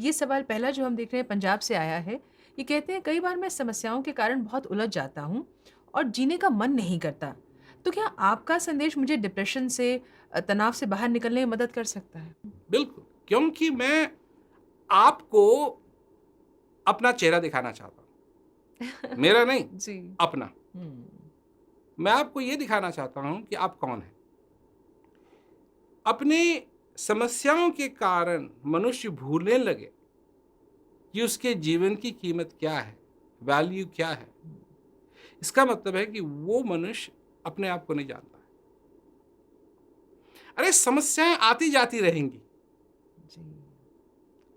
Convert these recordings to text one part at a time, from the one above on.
ये सवाल पहला जो हम देख रहे हैं पंजाब से आया है। ये कहते हैं कई बार मैं समस्याओं के कारण बहुत उलझ जाता हूँ और जीने का मन नहीं करता। तो क्या आपका संदेश मुझे डिप्रेशन से तनाव से बाहर निकलने में मदद कर सकता है? बिल्कुल, क्योंकि मैं आपको अपना चेहरा दिखाना चाहता हूँ। मेरा नहीं, जी। अपना। हुँ। मैं आपको ये दिखाना चाहता हूँ कि आप कौन हैं। अपनी समस्याओं के कारण मनुष्य भूलने लगे कि उसके जीवन की कीमत क्या है, वैल्यू क्या है। इसका मतलब है कि वो मनुष्य अपने आप को नहीं जानता है। अरे समस्याएँ आती-जाती रहेंगी, जी।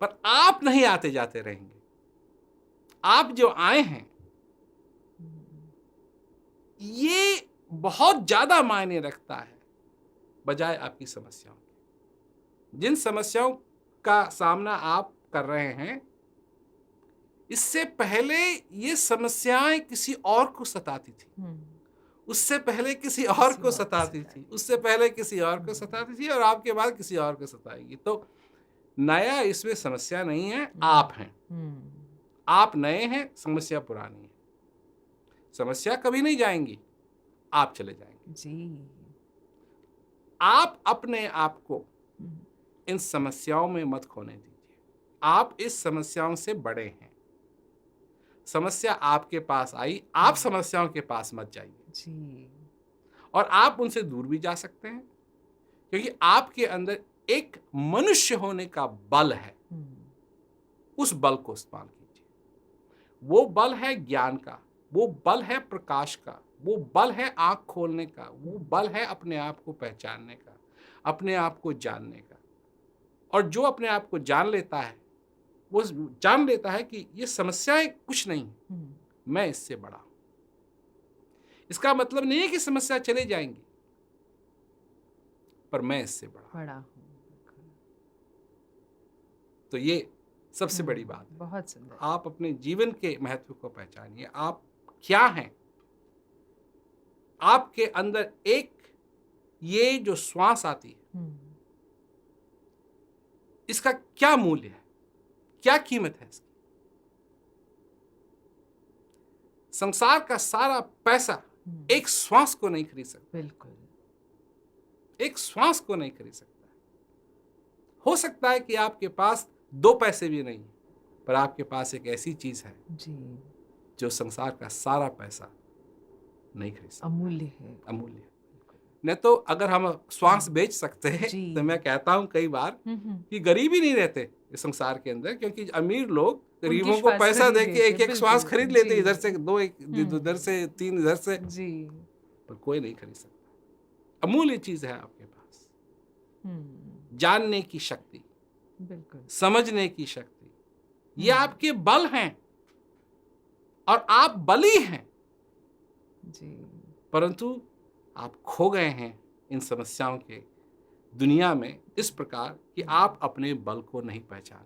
पर आप नहीं आते-जाते रहेंगे। आप जो आए हैं, हुँ। ये बहुत ज़्यादा मायने रखता है, बजाय आपकी समस्याओं के। जिन समस्याओं का सामना आप कर रहे हैं, इससे पहले ये समस्याएँ किसी और को सताती थी। हुँ। उससे पहले किसी और किसी को और को सताती थी, सताती उससे थी। पहले किसी और को हुँ। सताती थी और आपके बाद किसी और को सताएगी। तो नया इसमें समस्या नहीं है, हुँ। आप हैं। हुँ। आप नए हैं, समस्या पुरानी है। समस्या कभी नहीं जाएँगी, आप चले जाएँगे। जी। आप अपने आप को हुँ। इन समस्याओं में मत खोने दीजिए। आप इस समस्याओं से बड़े हैं। समस्या आपके पास आई, आप हुँ। समस्याओं के पास मत जाइए जी। और आप उनसे दूर भी जा सकते हैं, क्योंकि आपके अंदर एक मनुष्य होने का बल है। हुँ। उस बल को इस्तेमाल कीजिए। वो बल है ज्ञान का, वो बल है प्रकाश का, वो बल है आँख खोलने का, वो हुँ। बल है अपने आप को पहचानने का, अपने आप को जानने का। और जो अपने आप को जान लेता है, वो जान लेता है कि ये समस्याएँ कुछ नहीं, हुँ। मैं इससे बड़ा हूँ। इसका मतलब नहीं है कि समस्या चली जाएँगी, पर मैं इससे बड़ा हूँ। बड़ा हूँ, बिल्कुल। तो ये सबसे बड़ी हुँ, बात है। बहुत सुंदर। आप अपने जीवन के महत्व को पहचानिए। आप क्या हैं? आपके अंदर एक ये जो श्वास आती है, हुँ। इसका क्या मूल्य है? क्या कीमत है इसकी? संसार का सारा पैसा हुँ। एक श्वास को नहीं खरीद सकता है। बिल्कुल। एक श्वास को नहीं खरीद सकता है। हो सकता है कि आपके पास 2 पैसे भी नहीं हैं, पर आपके पास एक ऐसी चीज़ है, जी, जो संसार का सारा पैसा नहीं खरीद सकता है। अमूल्य है। अमूल्य है। बिल्कुल। नहीं तो अगर हम श्वास हुँ। बेच सकते हैं, जी। तो मैं कहता हूँ कई बार हुँ, हुँ। कि गरीब ही नहीं रहते इस संसार के अंदर, क्योंकि अमीर लोग उनकी गरीबों को श्वास पैसा खरीद दे के लेते, एक-एक श्वास बिल्कुल। खरीद जी। लेते, इधर से 2 एक उधर हुँ। से 3 इधर से, जी। पर कोई नहीं खरीद सकता। अमूल्य चीज़ है आपके पास। हुँ। जानने की शक्ति, बिल्कुल। समझने की शक्ति, ये हुँ। आपके बल हैं और आप बली हैं, जी। परंतु आप खो गए हैं इन समस्याओं के दुनिया में इस प्रकार कि हुँ। आप अपने बल को नहीं पहचान